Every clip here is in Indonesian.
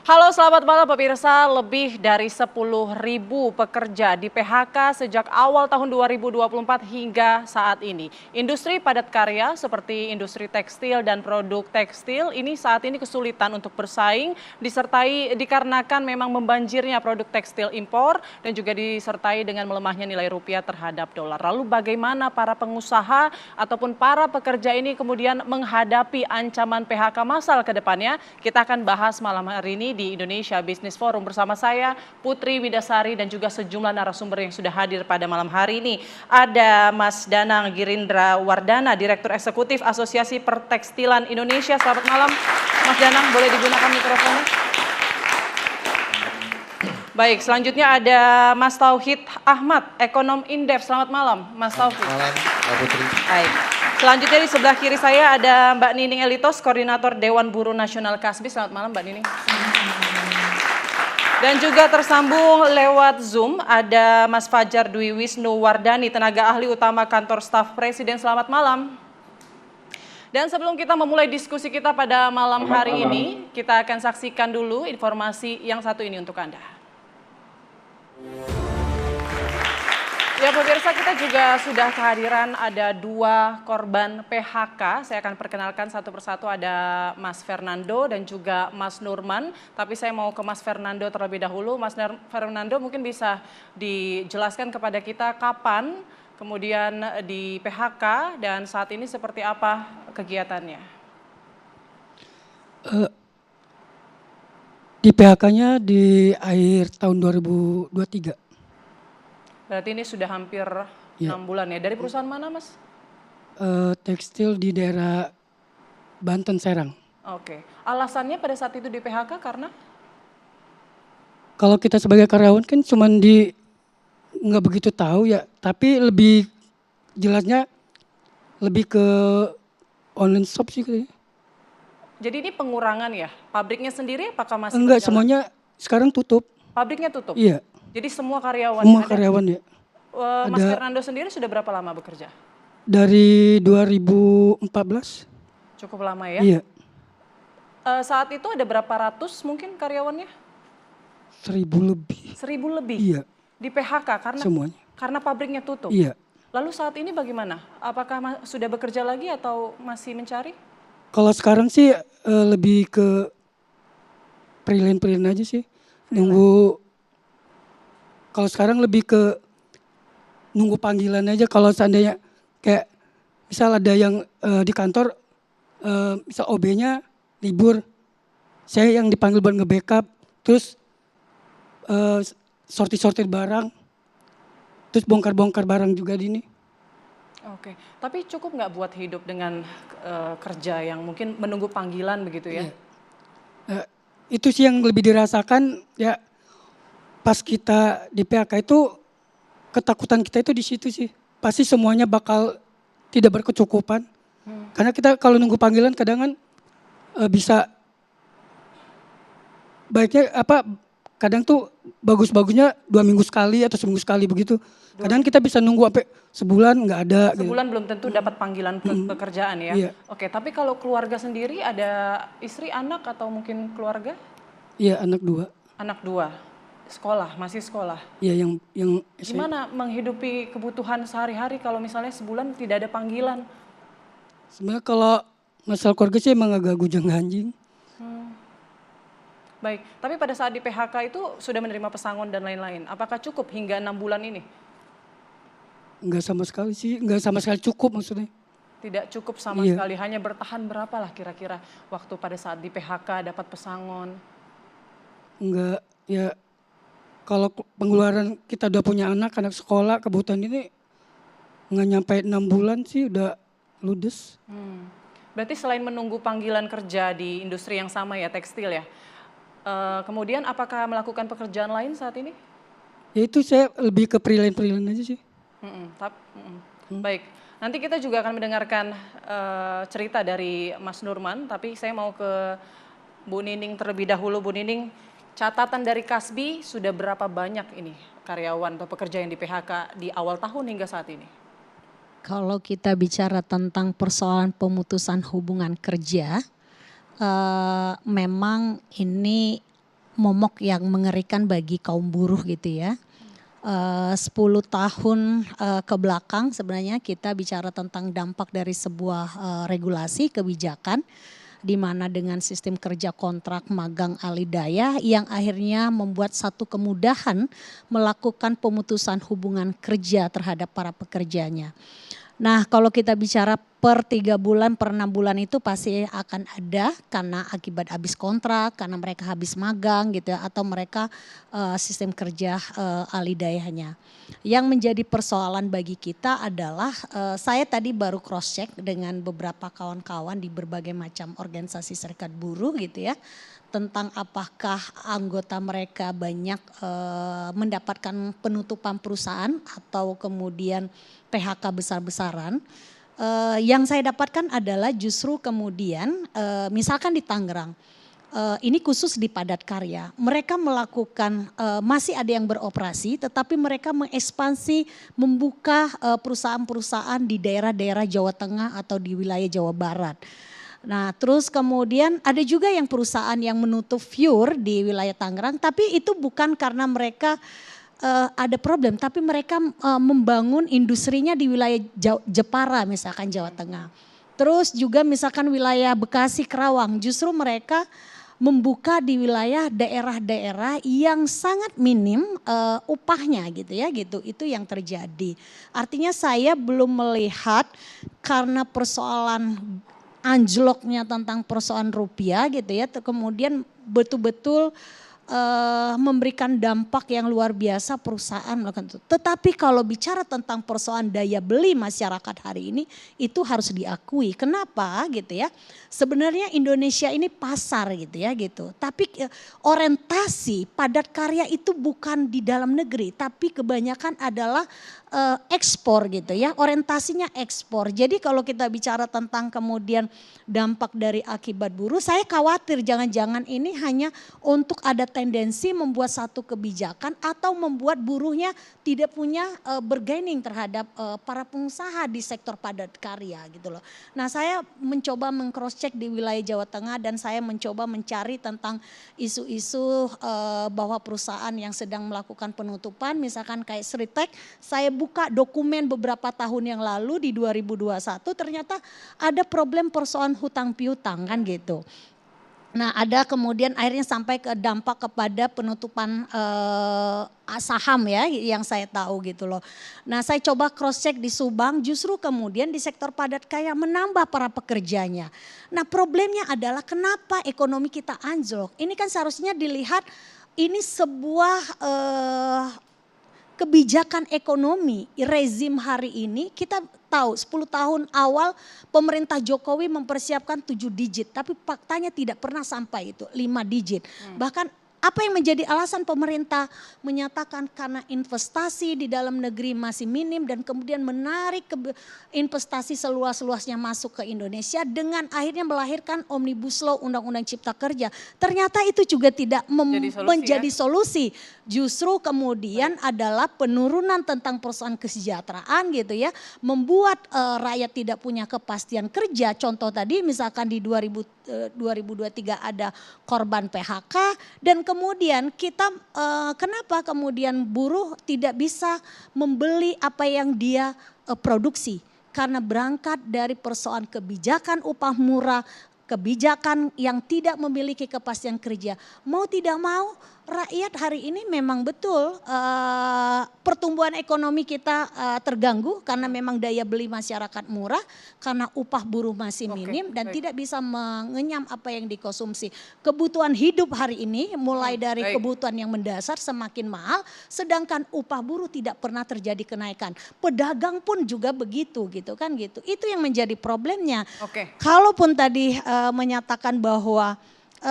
Halo, selamat malam pemirsa. Lebih dari 10.000 pekerja di PHK sejak awal tahun 2024 hingga saat ini. Industri padat karya seperti industri tekstil dan produk tekstil ini saat ini kesulitan untuk bersaing, disertai dikarenakan memang membanjirnya produk tekstil impor dan juga disertai dengan melemahnya nilai rupiah terhadap dolar. Lalu bagaimana para pengusaha ataupun para pekerja ini kemudian menghadapi ancaman PHK massal ke depannya? Kita akan bahas malam hari ini di Indonesia Business Forum bersama saya Putri Widasari dan juga sejumlah narasumber yang sudah hadir pada malam hari ini. Ada Mas Danang Girindra Wardana, Direktur Eksekutif Asosiasi Pertekstilan Indonesia. Selamat malam Mas Danang, boleh digunakan mikrofonnya? Baik, selanjutnya ada Mas Tauhid Ahmad, Ekonom Indef. Selamat malam Mas Tauhid. Malam, Mbak Putri. Baik. Selanjutnya di sebelah kiri saya ada Mbak Nining Elitos, Koordinator Dewan Buruh Nasional Kasbi. Selamat malam Mbak Nining. Dan juga tersambung lewat Zoom ada Mas Fajar Dwi Wisnu Wardani, tenaga ahli utama kantor staf Presiden. Selamat malam. Dan sebelum kita memulai diskusi kita pada malam hari ini, kita akan saksikan dulu informasi yang satu ini untuk Anda. Ya pemirsa, kita juga sudah kehadiran ada 2 korban PHK. Saya akan perkenalkan satu persatu, ada Mas Fernando dan juga Mas Nurman. Tapi saya mau ke Mas Fernando terlebih dahulu. Mas Fernando mungkin bisa dijelaskan kepada kita kapan kemudian di PHK dan saat ini seperti apa kegiatannya? Di PHK-nya di akhir tahun 2023. Berarti ini sudah hampir 6 bulan ya. Dari perusahaan mana Mas? Tekstil di daerah Banten, Serang. Oke. Alasannya pada saat itu di PHK karena? Kalau kita sebagai karyawan kan cuman nggak begitu tahu ya, tapi lebih jelasnya lebih ke online shop sih kayaknya. Jadi ini pengurangan ya? Pabriknya sendiri apakah masih Enggak, berjalan? semuanya sekarang tutup. Pabriknya tutup? Iya, Jadi semua karyawan semua ada? karyawan ya. Mas Ada Fernando sendiri sudah berapa lama bekerja? dari 2014. Cukup lama ya? Iya, Saat itu ada berapa ratus mungkin karyawannya? 1000 lebih. 1.000 lebih? Iya, Di PHK semuanya. karena pabriknya tutup? Iya. Lalu saat ini bagaimana? Apakah sudah bekerja lagi atau masih mencari? Kalau sekarang sih lebih ke freelance aja sih. Nunggu. Kalau sekarang lebih ke nunggu panggilan aja. Kalau seandainya kayak misal ada yang di kantor, misal OB-nya libur, saya yang dipanggil buat nge-backup, terus sortir barang, terus bongkar barang juga di ini. Oke, tapi cukup nggak buat hidup dengan kerja yang mungkin menunggu panggilan begitu ya? Iya. Itu sih yang lebih dirasakan ya, pas kita di PHK itu ketakutan kita itu di situ sih. Pasti semuanya bakal tidak berkecukupan. Karena kita kalau nunggu panggilan kadang kan bisa baiknya kadang tuh bagus-bagusnya 2 minggu sekali atau seminggu sekali begitu. Kadang kita bisa nunggu sampai sebulan nggak ada. Sebulan belum tentu dapat panggilan pekerjaan ya? Iya. Oke, tapi kalau keluarga sendiri ada istri, anak atau mungkin keluarga? Iya, anak 2. Anak 2, sekolah, masih sekolah. Iya, yang Gimana menghidupi kebutuhan sehari-hari kalau misalnya sebulan tidak ada panggilan? sebenarnya kalau masalah keluarga sih emang agak gujang-ganjing. Baik, tapi pada saat di PHK itu sudah menerima pesangon dan lain-lain. Apakah cukup hingga 6 bulan ini? Enggak sama sekali sih, enggak sama sekali cukup maksudnya. Tidak cukup sama Iya. sekali, hanya bertahan berapa lah kira-kira waktu pada saat di PHK dapat pesangon? Enggak, ya kalau pengeluaran kita udah punya anak sekolah, kebutuhan ini nggak nyampe 6 bulan sih udah ludes. Berarti selain menunggu panggilan kerja di industri yang sama ya, tekstil ya. Kemudian apakah melakukan pekerjaan lain saat ini? Ya itu saya lebih ke freelance aja sih. Baik, nanti kita juga akan mendengarkan cerita dari Mas Nurman, tapi saya mau ke Bu Nining terlebih dahulu. Bu Nining, catatan dari Kasbi sudah berapa banyak ini karyawan atau pekerja yang di PHK di awal tahun hingga saat ini? Kalau kita bicara tentang persoalan pemutusan hubungan kerja, memang ini momok yang mengerikan bagi kaum buruh gitu ya. 10 tahun ke belakang sebenarnya kita bicara tentang dampak dari sebuah regulasi kebijakan di mana dengan sistem kerja kontrak magang alidaya yang akhirnya membuat satu kemudahan melakukan pemutusan hubungan kerja terhadap para pekerjanya. Nah kalau kita bicara per 3 bulan, per 6 bulan itu pasti akan ada karena akibat habis kontrak, karena mereka habis magang gitu ya, atau mereka sistem kerja alidayahnya. Yang menjadi persoalan bagi kita adalah saya tadi baru cross check dengan beberapa kawan-kawan di berbagai macam organisasi serikat buruh gitu ya. Tentang apakah anggota mereka banyak mendapatkan penutupan perusahaan atau kemudian PHK besar-besaran. Yang saya dapatkan adalah justru kemudian misalkan di Tangerang. Ini khusus di padat karya. Mereka melakukan masih ada yang beroperasi tetapi mereka mengekspansi membuka perusahaan-perusahaan di daerah-daerah Jawa Tengah atau di wilayah Jawa Barat. Nah terus kemudian ada juga yang perusahaan yang menutup viewer di wilayah Tangerang tapi itu bukan karena mereka ada problem tapi mereka membangun industrinya di wilayah Jepara misalkan Jawa Tengah. Terus juga misalkan wilayah Bekasi, Kerawang justru mereka membuka di wilayah daerah-daerah yang sangat minim upahnya gitu ya gitu. Itu yang terjadi. Artinya saya belum melihat karena persoalan anjloknya tentang persoalan rupiah gitu ya. Kemudian betul-betul memberikan dampak yang luar biasa perusahaan melakukan itu. Tetapi kalau bicara tentang persoalan daya beli masyarakat hari ini itu harus diakui. Kenapa gitu ya? Sebenarnya Indonesia ini pasar gitu ya gitu. Tapi orientasi padat karya itu bukan di dalam negeri tapi kebanyakan adalah ekspor gitu ya. Orientasinya ekspor. Jadi kalau kita bicara tentang kemudian dampak dari akibat buruh, saya khawatir jangan-jangan ini hanya untuk ada tendensi membuat satu kebijakan atau membuat buruhnya tidak punya bargaining terhadap para pengusaha di sektor padat karya gitu loh. Nah saya mencoba meng-cross check di wilayah Jawa Tengah dan saya mencoba mencari tentang isu-isu bahwa perusahaan yang sedang melakukan penutupan misalkan kayak Sritek, saya buka dokumen beberapa tahun yang lalu di 2021 ternyata ada problem persoalan hutang piutang kan gitu. Nah ada kemudian akhirnya sampai ke dampak kepada penutupan saham ya yang saya tahu gitu loh. Nah saya coba cross check di Subang justru kemudian di sektor padat karya menambah para pekerjanya. Nah problemnya adalah kenapa ekonomi kita anjlok. Ini kan seharusnya dilihat ini sebuah kebijakan ekonomi rezim hari ini kita tahu 10 tahun awal pemerintah Jokowi mempersiapkan 7 digit tapi faktanya tidak pernah sampai itu 5 digit. Bahkan apa yang menjadi alasan pemerintah menyatakan karena investasi di dalam negeri masih minim dan kemudian menarik investasi seluas-luasnya masuk ke Indonesia dengan akhirnya melahirkan Omnibus Law Undang-Undang Cipta Kerja. Ternyata itu juga tidak menjadi solusi. Justru kemudian adalah penurunan tentang persoalan kesejahteraan gitu ya. Membuat rakyat tidak punya kepastian kerja. Contoh tadi misalkan di 2023 ada korban PHK dan kemudian kita kenapa kemudian buruh tidak bisa membeli apa yang dia produksi. Karena berangkat dari persoalan kebijakan upah murah, kebijakan yang tidak memiliki kepastian kerja. Mau tidak mau rakyat hari ini memang betul pertumbuhan ekonomi kita terganggu karena memang daya beli masyarakat murah, karena upah buruh masih minim dan tidak bisa mengenyam apa yang dikonsumsi. Kebutuhan hidup hari ini mulai dari kebutuhan yang mendasar semakin mahal, sedangkan upah buruh tidak pernah terjadi kenaikan. Pedagang pun juga begitu gitu kan gitu. Itu yang menjadi problemnya. Kalaupun tadi menyatakan bahwa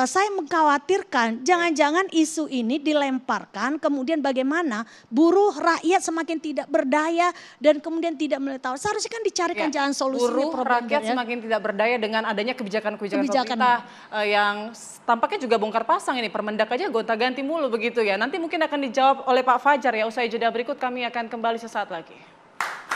saya mengkhawatirkan jangan-jangan isu ini dilemparkan kemudian bagaimana buruh rakyat semakin tidak berdaya dan kemudian tidak mengetahui. Seharusnya kan dicarikan jalan solusi. Buruh rakyat semakin tidak berdaya dengan adanya kebijakan-kebijakan pemerintah yang tampaknya juga bongkar pasang ini. Permendak aja gonta-ganti mulu begitu ya. Nanti mungkin akan dijawab oleh Pak Fajar ya. Usai jeda berikut kami akan kembali sesaat lagi.